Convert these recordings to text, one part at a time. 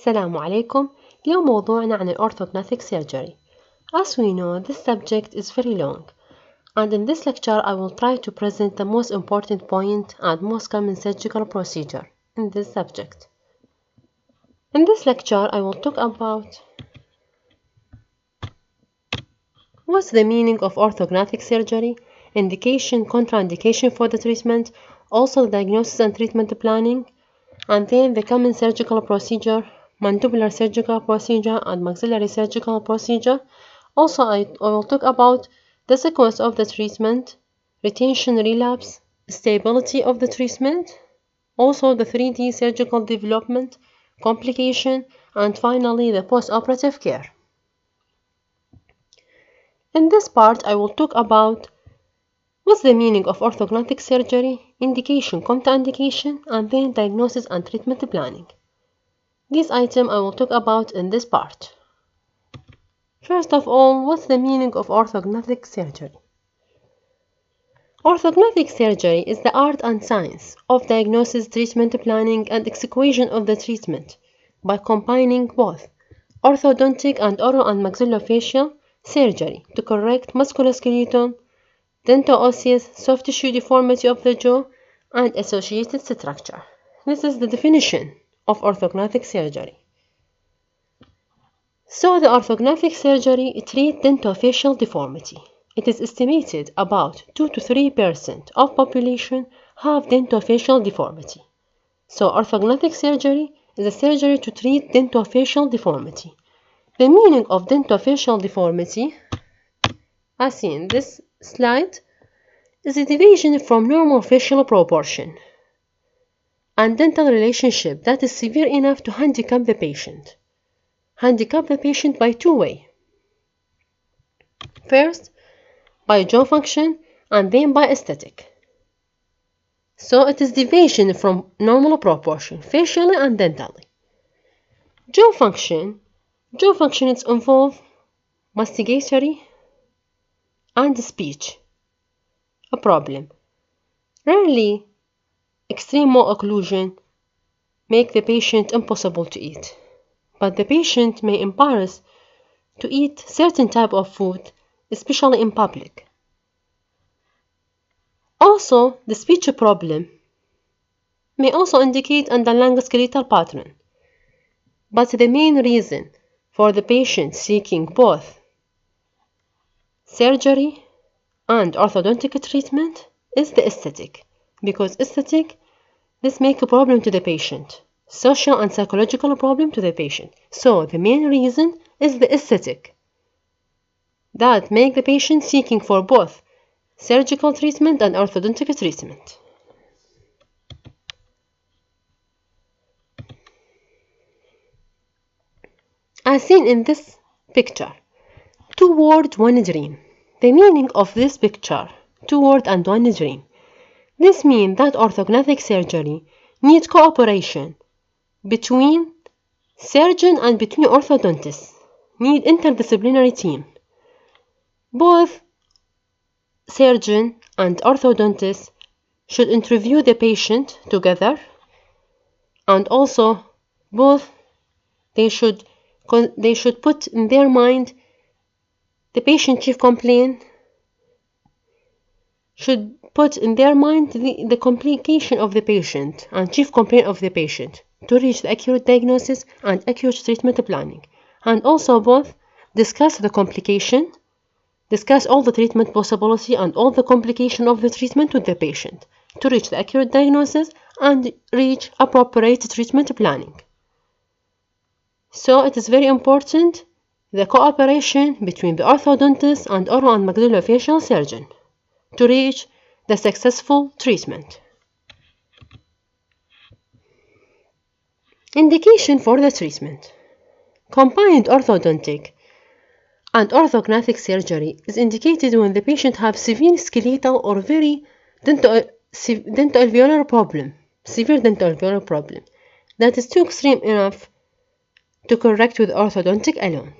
السلام عليكم. اليوم موضوعنا عن Orthognathic surgery. As we know, this subject is very long, and in this lecture I will try to present the most important point and most common surgical procedure in this subject. In this lecture I will talk about what's the meaning of orthognathic surgery, indication, contraindication for the treatment, also the diagnosis and treatment planning, and then the common surgical procedure, mandibular surgical procedure and maxillary surgical procedure. Also, I will talk about the sequence of the treatment, retention, relapse, stability of the treatment, also the 3D surgical development, complication, and finally the post-operative care. In this part, I will talk about what's the meaning of orthognathic surgery, indication, contraindication, and then diagnosis and treatment planning. This item I will talk about in this part. First of all, what's the meaning of orthognathic surgery? Orthognathic surgery is the art and science of diagnosis, treatment planning, and execution of the treatment by combining both orthodontic and oral and maxillofacial surgery to correct musculoskeletal, dental-osseous, soft tissue deformity of the jaw, and associated structure. This is the definition of orthognathic surgery. So the orthognathic surgery treats dentofacial deformity. It is estimated about 2 to 3% of population have dentofacial deformity. So orthognathic surgery is a surgery to treat dentofacial deformity. The meaning of dentofacial deformity, as seen in this slide, is a deviation from normal facial proportion and dental relationship that is severe enough to handicap the patient. Handicap the patient by two ways. First, by jaw function and then by aesthetic. So it is deviation from normal proportion, facially and dentally. Jaw function is involved masticatory and speech, a problem. Rarely, extreme mouth occlusion make the patient impossible to eat, but the patient may embarrass to eat certain type of food, especially in public. Also, the speech problem may also indicate underlying skeletal pattern, but the main reason for the patient seeking both surgery and orthodontic treatment is the aesthetic, because aesthetic, this make a problem to the patient, social and psychological problem to the patient. So the main reason is the aesthetic that make the patient seeking for both surgical treatment and orthodontic treatment. As seen in this picture, 2 words, 1 dream. The meaning of this picture, 2 words and 1 dream. This means that orthognathic surgery needs cooperation between surgeon and between orthodontists, need interdisciplinary team. Both surgeon and orthodontist should interview the patient together, and also both they should put in their mind the patient chief complaint, should put in their mind the complication of the patient and chief complaint of the patient to reach the accurate diagnosis and accurate treatment planning. And also both discuss the complication, discuss all the treatment possibility and all the complication of the treatment with the patient to reach the accurate diagnosis and reach appropriate treatment planning. So it is very important the cooperation between the orthodontist and oral and maxillofacial surgeon to reach the successful treatment. Indication for the treatment. Combined orthodontic and orthognathic surgery is indicated when the patient has severe skeletal or very dental-alveolar problem, severe dental-alveolar problem that is too extreme enough to correct with orthodontic alone.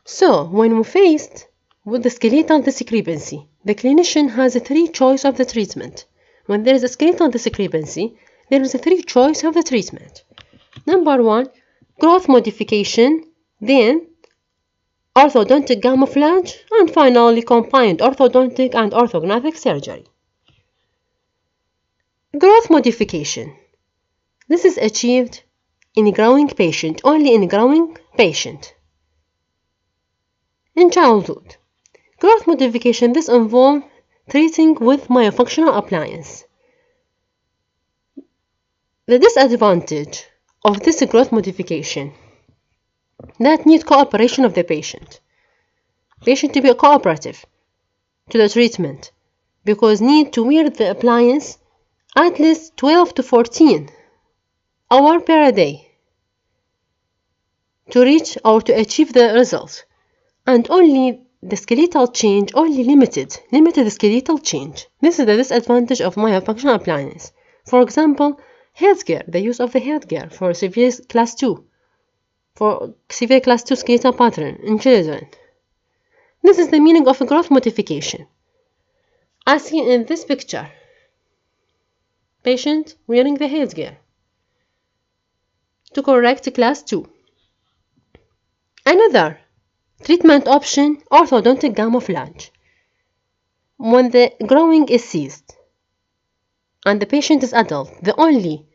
So, when we faced with the skeletal discrepancy, the clinician has 3 choices of the treatment when there is a skeletal discrepancy, there is a three choice of the treatment. Number 1, growth modification, then orthodontic camouflage, and finally combined orthodontic and orthognathic surgery. Growth modification. This is achieved in a growing patient, only in a growing patient. In childhood, growth modification, this involves treating with myofunctional appliance. The disadvantage of this growth modification that need cooperation of the patient. Patient to be cooperative to the treatment because need to wear the appliance at least 12 to 14 hours per day to reach or to achieve the result, and only the skeletal change, only limited skeletal change. This is the disadvantage of myofunctional appliance. For example, headgear, the use of the headgear for severe class 2, for severe class 2 skeletal pattern in children. This is the meaning of a growth modification. As seen in this picture, patient wearing the headgear to correct class 2. Another treatment option, orthodontic camouflage. When the growing is ceased and the patient is adult, the only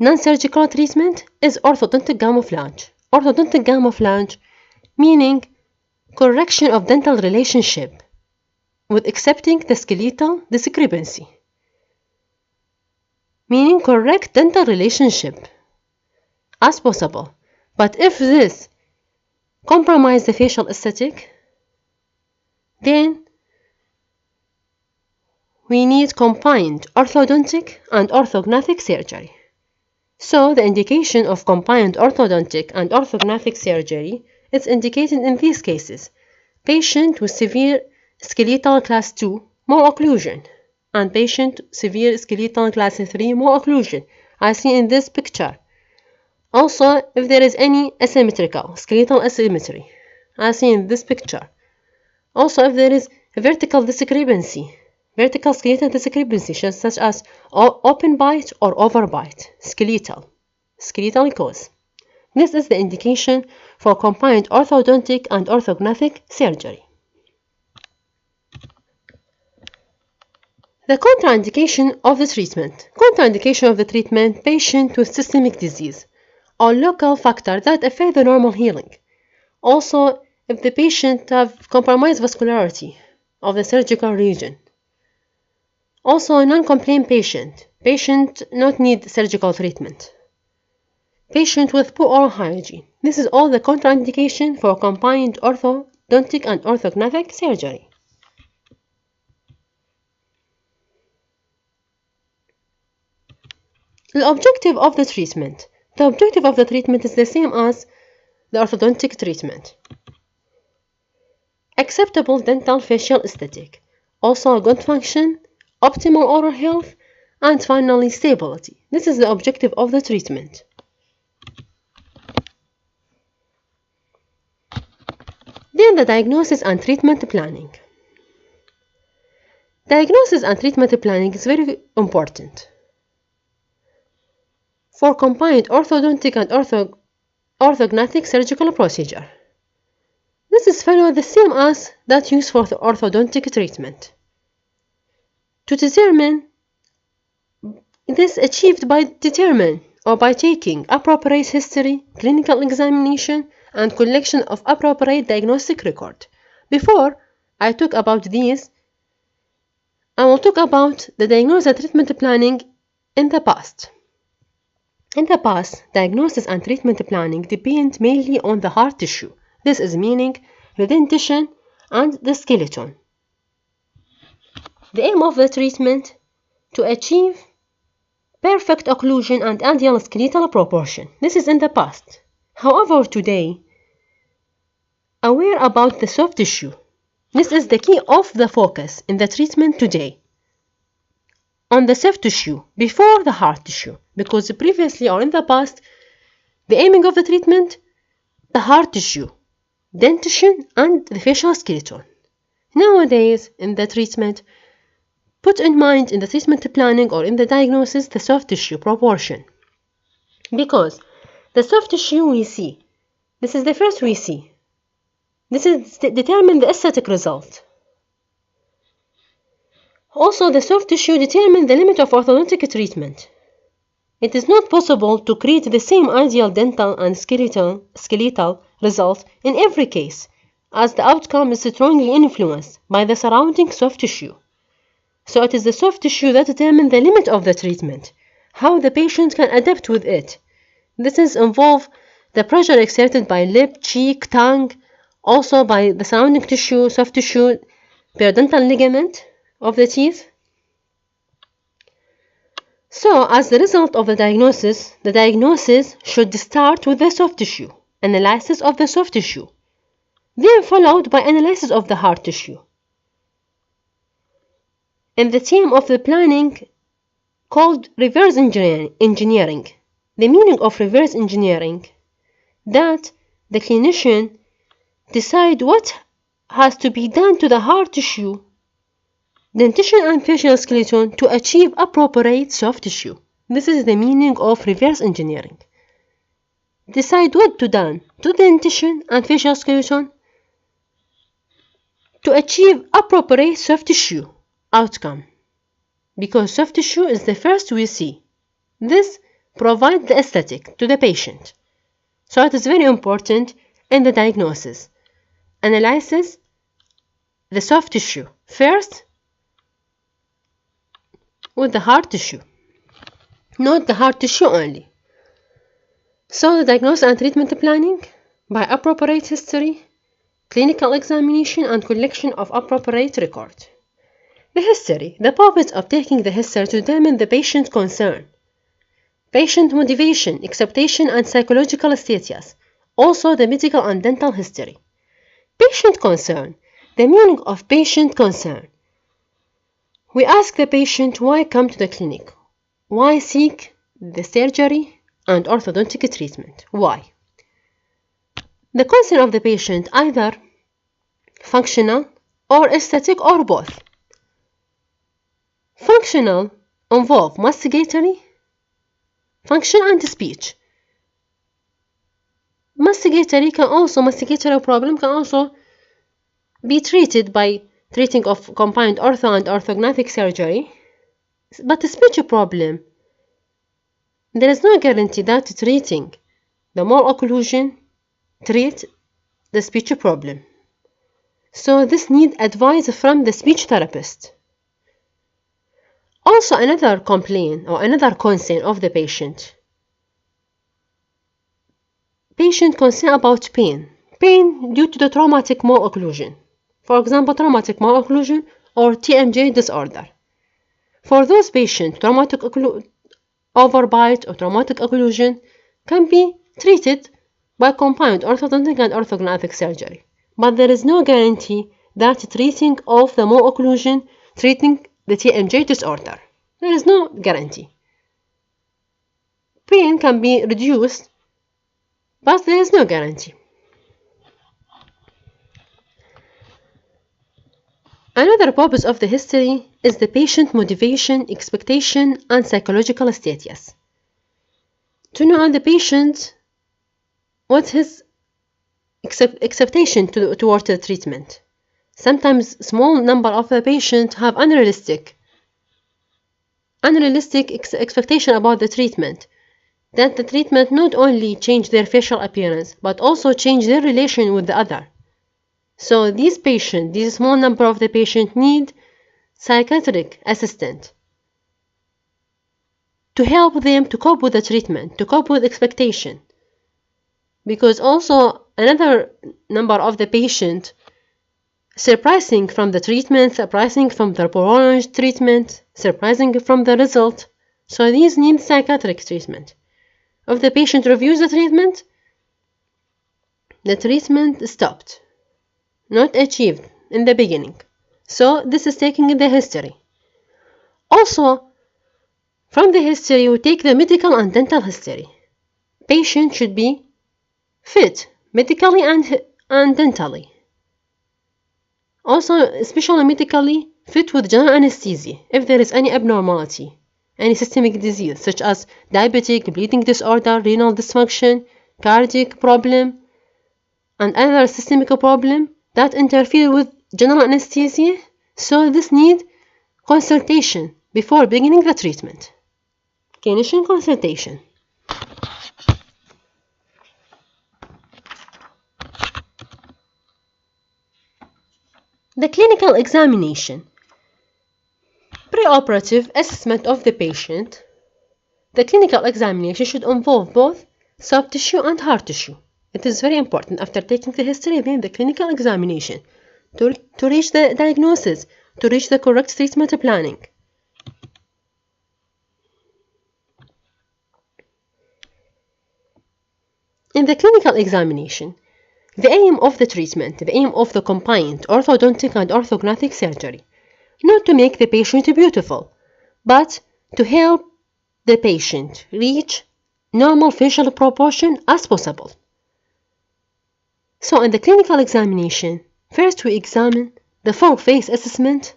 non-surgical treatment is orthodontic camouflage. Orthodontic camouflage meaning correction of dental relationship with accepting the skeletal discrepancy. Meaning correct dental relationship as possible. But if this compromise the facial aesthetic, then we need combined orthodontic and orthognathic surgery. So the indication of combined orthodontic and orthognathic surgery is indicated in these cases. Patient with severe skeletal class 2, more occlusion, and patient severe skeletal class 3, more occlusion, as seen in this picture. Also, if there is any asymmetrical, skeletal asymmetry, as seen in this picture. Also, if there is a vertical discrepancy, vertical skeletal discrepancy, such as open bite or overbite, skeletal cause. This is the indication for combined orthodontic and orthognathic surgery. The contraindication of the treatment. Contraindication of the treatment, patient with systemic disease or local factor that affect the normal healing. Also, if the patient have compromised vascularity of the surgical region. Also, a non-complaint patient not need surgical treatment. Patient with poor oral hygiene. This is all the contraindication for combined orthodontic and orthognathic surgery. The objective of the treatment. The objective of the treatment is the same as the orthodontic treatment. Acceptable dental facial aesthetic. Also good function, optimal oral health, and finally stability. This is the objective of the treatment. Then the diagnosis and treatment planning. Diagnosis and treatment planning is very important for combined orthodontic and orthognathic surgical procedure. This is follow the same as that used for the orthodontic treatment. To determine this achieved by taking appropriate history, clinical examination, and collection of appropriate diagnostic record. Before I talk about these, I will talk about the diagnosis and treatment planning in the past. In the past, diagnosis and treatment planning depend mainly on the hard tissue. This is meaning the dentition and the skeleton. The aim of the treatment to achieve perfect occlusion and ideal skeletal proportion. This is in the past. However, today, aware about the soft tissue. This is the key of the focus in the treatment today. On the soft tissue before the hard tissue, because previously or in the past, the aiming of the treatment, the hard tissue, dentition, and the facial skeleton. Nowadays, in the treatment, put in mind in the treatment planning or in the diagnosis the soft tissue proportion. Because the soft tissue we see, this is the first we see. This is determine the aesthetic result. Also, the soft tissue determines the limit of orthodontic treatment. It is not possible to create the same ideal dental and skeletal result in every case, as the outcome is strongly influenced by the surrounding soft tissue. So it is the soft tissue that determines the limit of the treatment, how the patient can adapt with it. This involves the pressure exerted by lip, cheek, tongue, also by the surrounding tissue, soft tissue, periodontal ligament of the teeth. So, as the result of the diagnosis should start with the soft tissue, analysis of the soft tissue, then followed by analysis of the hard tissue. In the theme of the planning called reverse engineering, the meaning of reverse engineering, that the clinician decide what has to be done to the hard tissue, dentition and facial skeleton to achieve appropriate soft tissue. This is the meaning of reverse engineering. Decide what to done to dentition and facial skeleton to achieve appropriate soft tissue outcome. Because soft tissue is the first we see. This provides the aesthetic to the patient. So it is very important in the diagnosis. Analysis the soft tissue first with the hard tissue, not the hard tissue only. So the diagnosis and treatment planning by appropriate history, clinical examination and collection of appropriate record. The history, the purpose of taking the history to determine the patient concern, patient motivation, expectation and psychological status, also the medical and dental history. Patient concern, the meaning of patient concern. We ask the patient why come to the clinic, why seek the surgery and orthodontic treatment, why. The concern of the patient either functional or aesthetic or both. Functional involve masticatory function and speech. Masticatory problem can also be treated by treating of combined ortho and orthognathic surgery, but the speech problem, there is no guarantee that treating the more occlusion treat the speech problem. So this needs advice from the speech therapist. Also another complaint or another concern of the patient concern about pain due to the traumatic malocclusion. For example, traumatic malocclusion or TMJ disorder. For those patients, traumatic overbite or traumatic occlusion can be treated by combined orthodontic and orthognathic surgery. But there is no guarantee that treating of the malocclusion treating the TMJ disorder. There is no guarantee. Pain can be reduced, but there is no guarantee. Another purpose of the history is the patient motivation, expectation, and psychological status. To know the patient, what's his expectation toward the treatment. Sometimes small number of the patients have unrealistic expectation about the treatment. That the treatment not only change their facial appearance, but also change their relation with the other. So these small number of the patient need psychiatric assistant to help them to cope with the treatment, to cope with expectation. Because also another number of the patient surprising from the treatment, surprising from the prolonged treatment, surprising from the result. So these need psychiatric treatment. If the patient reviews the treatment stopped, not achieved in the beginning. So this is taking the history. Also, from the history, we take the medical and dental history. Patient should be fit medically and dentally. Also, especially medically fit with general anesthesia if there is any abnormality, any systemic disease such as diabetic, bleeding disorder, renal dysfunction, cardiac problem, and other systemic problem that interfere with general anesthesia. So this need consultation before beginning the treatment. Clinician consultation. The clinical examination. Preoperative assessment of the patient. The clinical examination should involve both soft tissue and hard tissue. It is very important after taking the history, then the clinical examination to reach the diagnosis, to reach the correct treatment planning. In the clinical examination, the aim of the treatment, the aim of the combined orthodontic and orthognathic surgery, not to make the patient beautiful, but to help the patient reach normal facial proportion as possible. So in the clinical examination, first we examine the full face assessment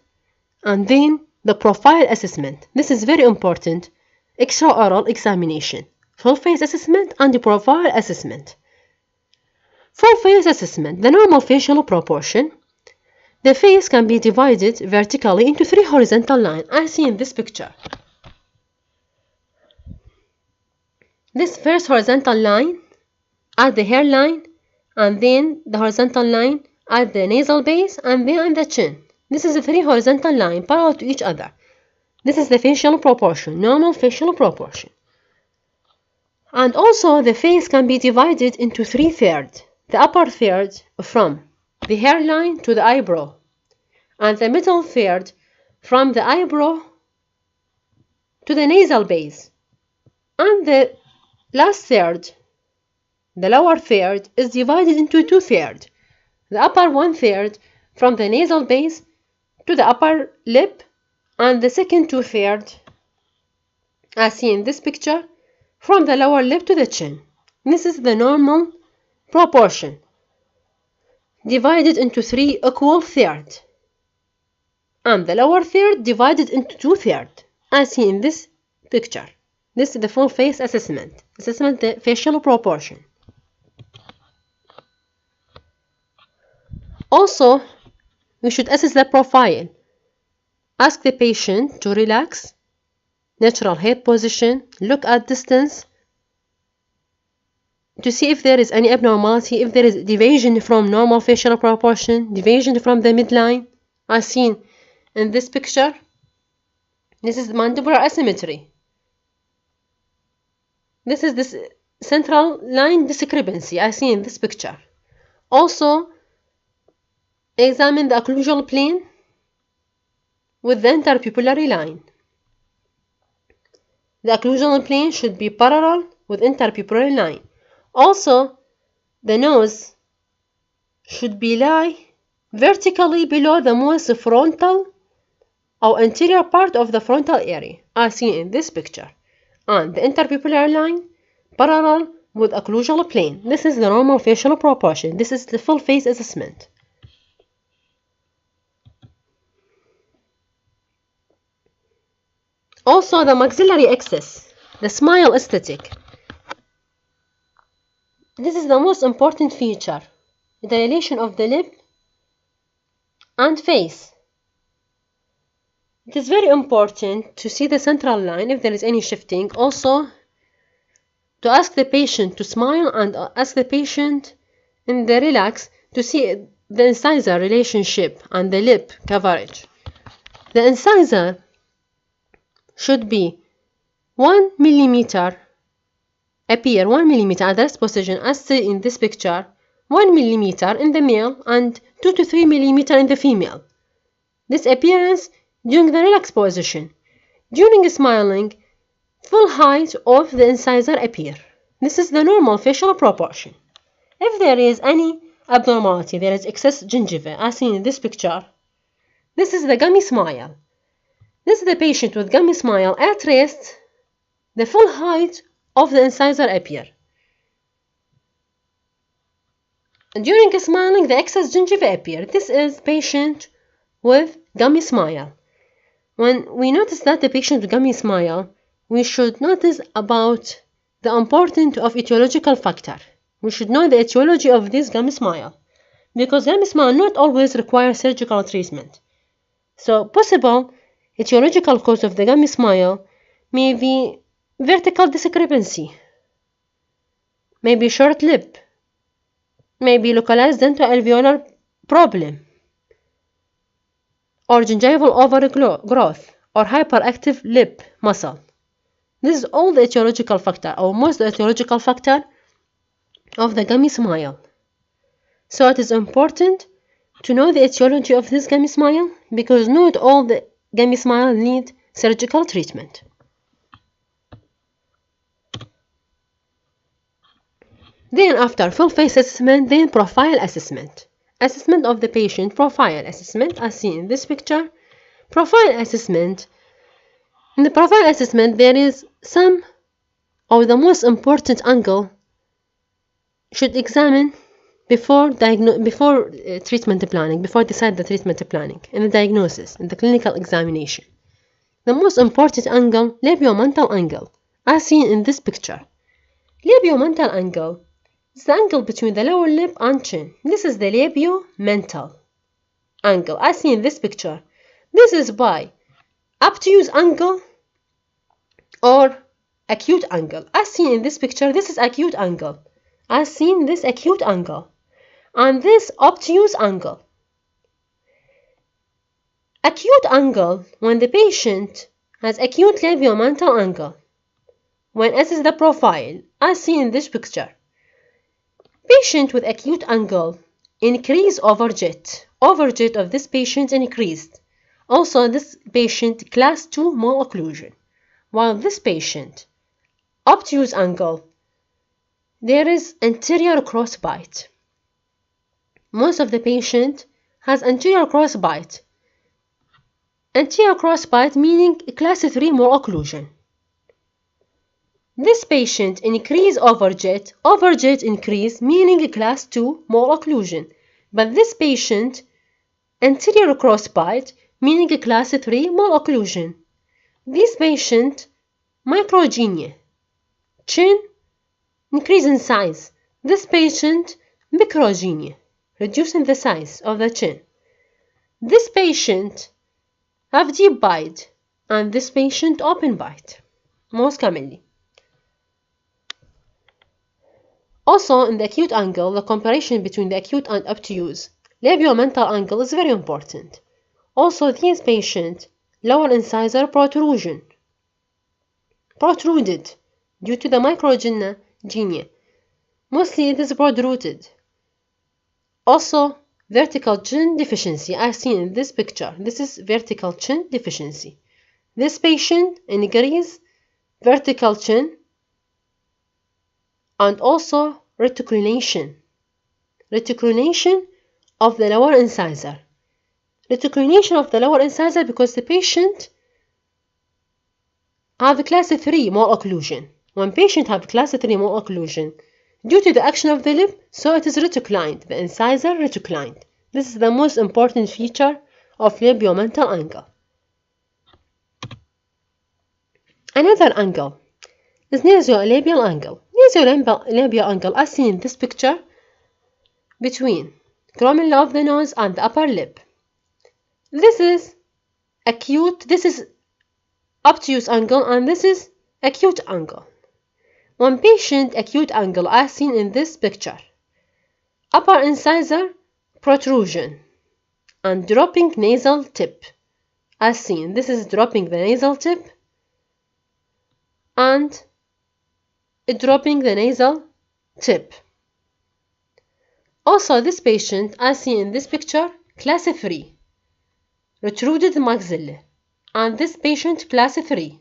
and then the profile assessment. This is very important. Extra-oral examination, full face assessment and the profile assessment. Full face assessment, the normal facial proportion. The face can be divided vertically into 3 horizontal lines, as seen in this picture. This first horizontal line at the hairline, and then the horizontal line at the nasal base, and then on the chin. This is a 3 horizontal line parallel to each other. This is the facial proportion, normal facial proportion. And also the face can be divided into 3 thirds. The upper third from the hairline to the eyebrow, and the middle third from the eyebrow to the nasal base, and the last third, the lower third, is divided into 2 thirds. The upper 1/3 from the nasal base to the upper lip, and the second 2/3, as seen in this picture, from the lower lip to the chin. This is the normal proportion, divided into 3 equal thirds, and the lower third divided into 2 thirds, as seen in this picture. This is the full face assessment, the facial proportion. Also, we should assess the profile. Ask the patient to relax, natural head position, look at distance, to see if there is any abnormality, if there is deviation from normal facial proportion, deviation from the midline, as seen in this picture. This is mandibular asymmetry. This is this central line discrepancy, as seen in this picture. Also, examine the occlusal plane with the interpupillary line. The occlusal plane should be parallel with interpupillary line. Also, the nose should be lie vertically below the most frontal or anterior part of the frontal area, as seen in this picture, and the interpupillary line parallel with occlusal plane. This is the normal facial proportion. This is the full face assessment. Also, the maxillary axis, the smile aesthetic. This is the most important feature, the relation of the lip and face. It is very important to see the central line if there is any shifting. Also, to ask the patient to smile and ask the patient in the relax to see the incisor relationship and the lip coverage. The incisor should be 1 millimeter, appear 1 millimeter at this position as seen in this picture, 1 millimeter in the male and 2 to 3 millimeter in the female. This appearance during the relax position. During smiling, full height of the incisor appear. This is the normal facial proportion. If there is any abnormality, there is excess gingiva, as seen in this picture. This is the gummy smile. This is the patient with gummy smile at rest. The full height of the incisor appear. During smiling, the excess gingiva appear. This is patient with gummy smile. When we notice that the patient with gummy smile, we should notice about the importance of etiological factor. We should know the etiology of this gummy smile, because gummy smile not always requires surgical treatment. So possible etiological cause of the gummy smile may be vertical discrepancy, maybe short lip, maybe localized dentoalveolar problem, or gingival overgrowth, or hyperactive lip muscle. This is all the etiological factor, or most of the etiological factor of the gummy smile. So it is important to know the etiology of this gummy smile, because not all the gummy smile need surgical treatment. Then after full face assessment, then profile assessment. Assessment of the patient, profile assessment, as seen in this picture. Profile assessment. In the profile assessment, there is some of the most important angle should examine before treatment planning, before decide the treatment planning, in the diagnosis, in the clinical examination. The most important angle, labiomental angle, as seen in this picture. Labiomental angle is the angle between the lower lip and chin. This is the labiomental angle, as seen in this picture. This is by obtuse angle or acute angle. As seen in this picture, this is acute angle. As seen this acute angle. And this obtuse angle. Acute angle, when the patient has acute labiomental angle, when assess the profile, as seen in this picture. Patient with acute angle increase overjet. Overjet of this patient increased. Also, this patient class 2 malocclusion. While this patient, obtuse angle, there is anterior crossbite. Most of the patient has anterior crossbite. Anterior crossbite meaning class 3 malocclusion. This patient increase overjet. Overjet increase meaning class 2 malocclusion. But this patient anterior crossbite meaning class 3 malocclusion. This patient microgenia. Chin increase in size. This patient microgenia, reducing the size of the chin. This patient have deep bite, and this patient open bite, most commonly. Also, in the acute angle, the comparison between the acute and obtuse labiomental angle is very important. Also, these patients, lower incisor protrusion, protruded due to the microgenia. Mostly it is protruded. Also, vertical chin deficiency, as seen in this picture. This is vertical chin deficiency. This patient increase vertical chin and also reticulation. Reticulation of the lower incisor. Reticulation of the lower incisor because the patient have class 3 malocclusion. When patient have class 3 malocclusion, due to the action of the lip, so it is reticulined, the incisor reticulined. This is the most important feature of labiomental angle. Another angle is nasolabial angle. Nasolabial angle, as seen in this picture, between chromula of the nose and the upper lip. This is acute, this is obtuse angle, and this is acute angle. One patient acute angle, as seen in this picture. Upper incisor protrusion and dropping nasal tip, as seen. This is dropping the nasal tip and dropping the nasal tip. Also, this patient, as seen in this picture, class 3, retruded maxilla, and this patient class 3.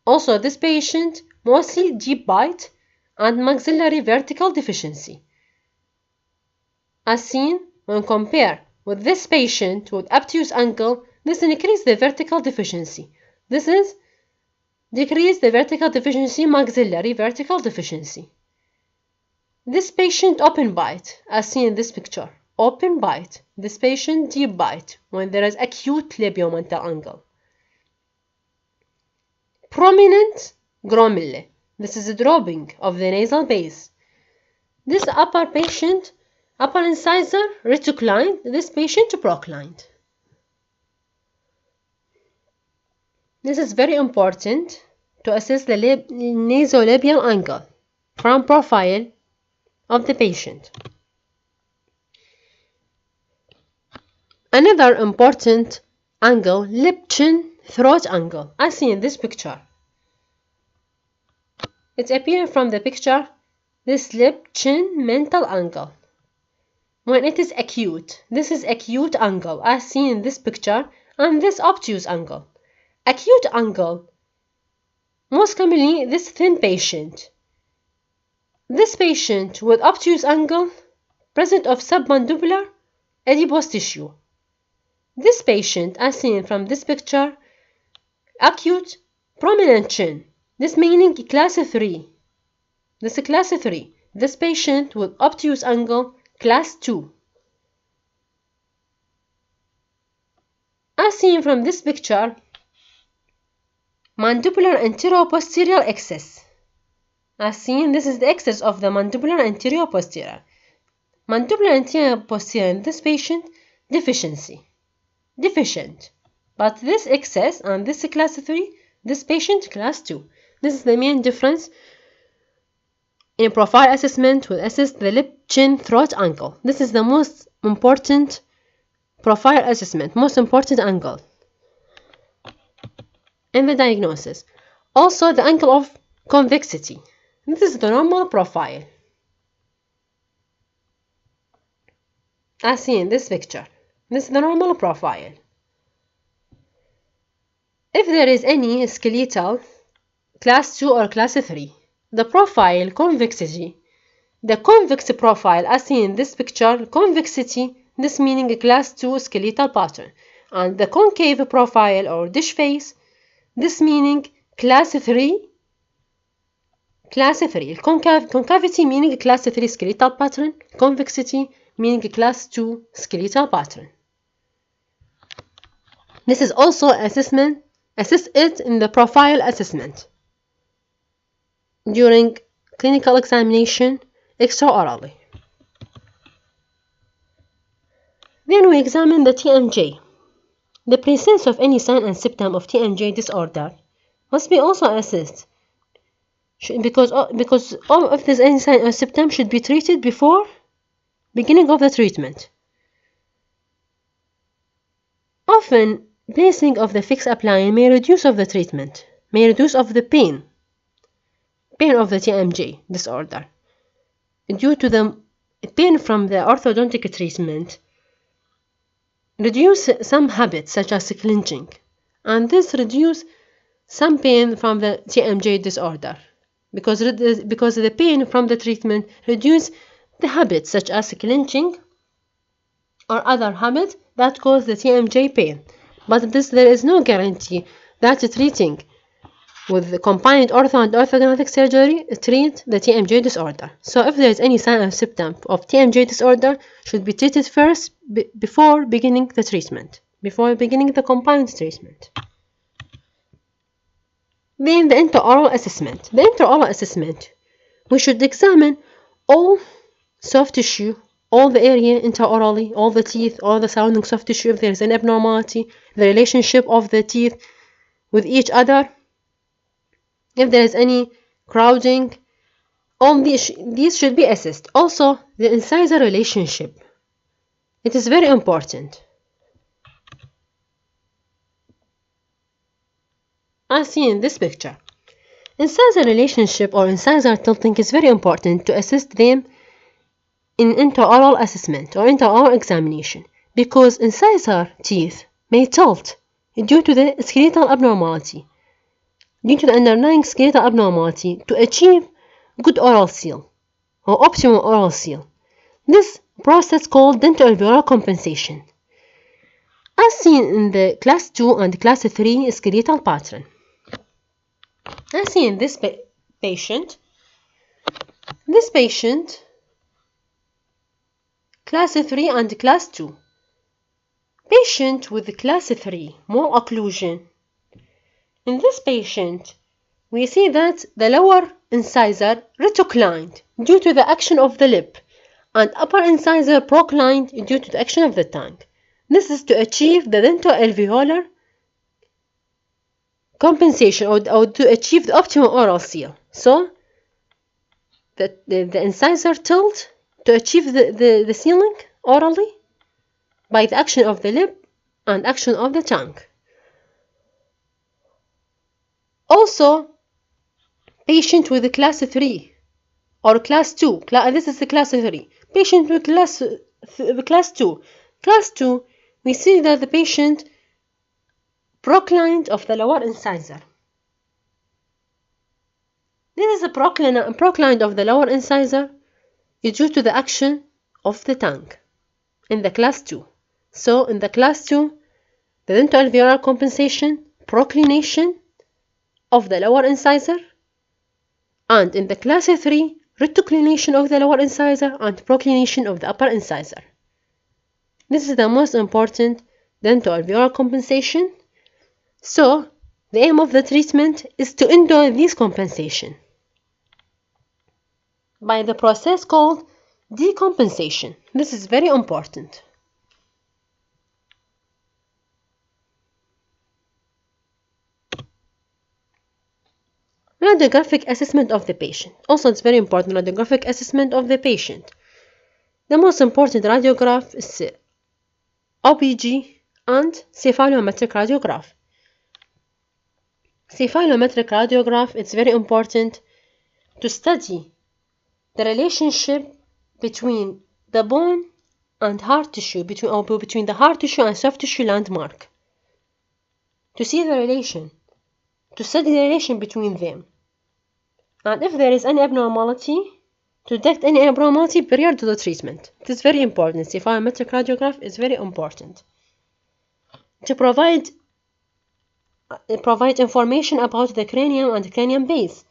Also, this patient mostly deep bite and maxillary vertical deficiency. As seen, when compared with this patient with obtuse angle, this increases the vertical deficiency. This is decrease the vertical deficiency, maxillary vertical deficiency. This patient open bite, as seen in this picture, open bite. This patient deep bite when there is acute labiomental angle. Prominent gromile. This is a dropping of the nasal base. This upper patient, upper incisor reticlined, this patient proclined. This is very important to assess the nasolabial angle from profile of the patient. Another important angle, lip-chin throat angle, as seen in this picture. It appears from the picture, this lip-chin mental angle. When it is acute, this is acute angle, as seen in this picture, and this obtuse angle. Acute angle, most commonly this thin patient. This patient with obtuse angle, present of submandibular adipose tissue. This patient, as seen from this picture, acute prominent chin. This meaning class 3. This is class 3. This patient with obtuse angle, class 2. As seen from this picture, mandibular anterior-posterior excess. As seen, this is the excess of the mandibular anterior-posterior. Mandibular anterior-posterior in this patient, deficiency. Deficient. But this excess and this class 3, this patient class 2. This is the main difference in a profile assessment. Will assess the lip-chin throat angle. This is the most important profile assessment, most important angle in the diagnosis. Also the angle of convexity. This is the normal profile, as seen in this picture. This is the normal profile. If there is any skeletal, class 2 or class 3, the profile convexity, the convex profile as seen in this picture, convexity, this meaning a class 2 skeletal pattern, and the concave profile or dish face, this meaning class 3, concavity meaning class 3 skeletal pattern, convexity meaning class 2 skeletal pattern. This is also assessment, assess it in the profile assessment during clinical examination extra-orally. Then we examine the TMJ. The presence of any sign and symptom of TMJ disorder must be also assessed, because if there's any sign or symptom should be treated before beginning of the treatment. Often, placing of the fixed appliance may reduce of the treatment, may reduce of the pain of the TMJ disorder. Due to the pain from the orthodontic treatment, reduce some habits such as clenching, and this reduce some pain from the TMJ disorder, because the pain from the treatment reduce the habits such as clenching or other habits that cause the TMJ pain. But there is no guarantee that treating with the combined ortho and orthognathic surgery treat the TMJ disorder. So if there is any sign or symptom of TMJ disorder, should be treated first before beginning the treatment, before beginning the combined treatment. Then the intra-oral assessment. The intra-oral assessment, we should examine all soft tissue, all the area intra-orally, all the teeth, all the surrounding soft tissue. If there is an abnormality, the relationship of the teeth with each other, if there is any crowding, all these should be assessed. Also, the incisor relationship. It is very important. As seen in this picture, incisor relationship or incisor tilting is very important to assess them in intra-oral assessment or intra-oral examination, because incisor teeth may tilt due to the skeletal abnormality, due to the underlying skeletal abnormality, to achieve good oral seal or optimal oral seal. This process called dental-alveolar compensation, as seen in the class 2 and class 3 skeletal pattern. As seen in this patient, class 3 and class 2. Patient with class 3 more occlusion. In this patient, we see that the lower incisor retroclined due to the action of the lip and upper incisor proclined due to the action of the tongue. This is to achieve the dentoalveolar compensation or to achieve the optimal oral seal. So, the incisor tilt to achieve the sealing orally by the action of the lip and action of the tongue. Also, patient with class 3 or class 2, this is the class 3. Patient with class 2. Class 2, we see that the patient proclined of the lower incisor. This is a proclined of the lower incisor is due to the action of the tongue in the class 2. So in the class 2, the dentoalveolar compensation, proclination of the lower incisor, and in the class 3, retroclination of the lower incisor and proclination of the upper incisor. This is the most important dentoalveolar compensation. So the aim of the treatment is to endo this compensation by the process called decompensation. This is very important. Radiographic assessment of the patient. Also, it's very important, radiographic assessment of the patient. The most important radiograph is OPG and cephalometric radiograph. Cephalometric radiograph, it's very important to study the relationship between the bone and hard tissue, between the hard tissue and soft tissue landmark. To see the relation, to study the relation between them. And if there is any abnormality, to detect any abnormality prior to the treatment. It is very important. Cephalometric radiograph is very important. To provide information about the cranium and cranium base.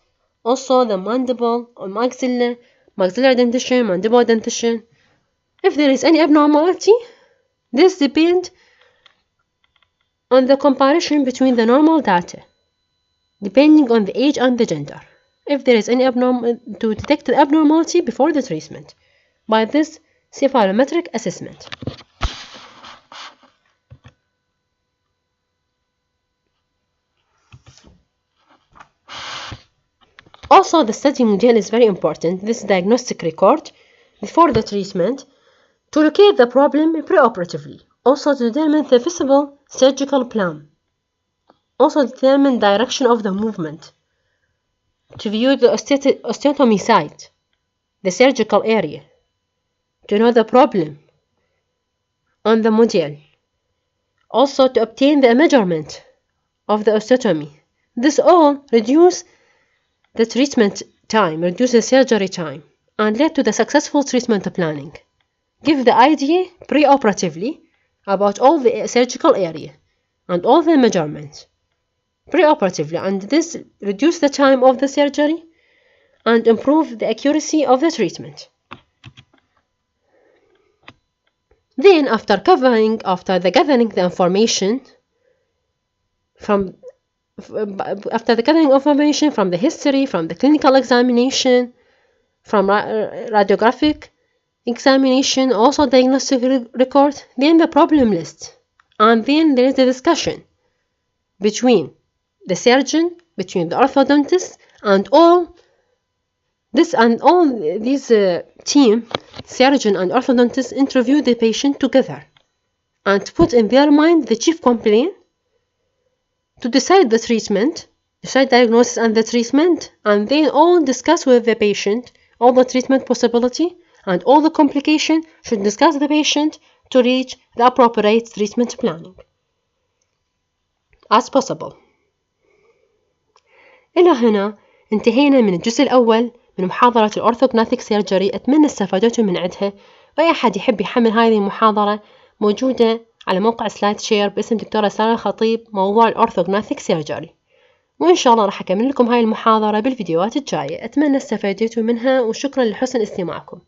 Also the mandible or maxilla, maxillary dentition, mandibular dentition. If there is any abnormality, this depends on the comparison between the normal data, depending on the age and the gender. If there is any to detect the abnormality before the treatment by this cephalometric assessment. Also, the study model is very important. This diagnostic record before the treatment to locate the problem preoperatively. Also, to determine the feasible surgical plan. Also, determine direction of the movement. To view the osteotomy site, the surgical area. To know the problem on the model. Also, to obtain the measurement of the osteotomy. This all reduce the treatment time, reduce the surgery time, and lead to the successful treatment planning. Give the idea preoperatively about all the surgical area and all the measurements preoperatively, and this reduce the time of the surgery and improve the accuracy of the treatment. Then, after gathering the information from the history, from the clinical examination, from radiographic examination, also diagnostic record, then the problem list, and then there is the discussion between the surgeon, between the orthodontist, and all these team, surgeon and orthodontist, interview the patient together and put in their mind the chief complaint to decide the treatment, decide diagnosis and the treatment, and then all discuss with the patient all the treatment possibility and all the complication should discuss the patient to reach the appropriate treatment planning as possible. إلى هنا انتهينا من الجزء الأول من محاضرة الأورثوغناثيك سيرجري. أتمنى استفادتم من عدها، وأي أحد يحب يحمل هذه المحاضرة موجودة على موقع سلايد شير باسم دكتورة سارة الخطيب، موضوع الأورثوغناثيك سيرجري، وإن شاء الله راح أكمل لكم هاي المحاضرة بالفيديوهات الجاية. أتمنى استفادتم منها وشكرا لحسن استماعكم.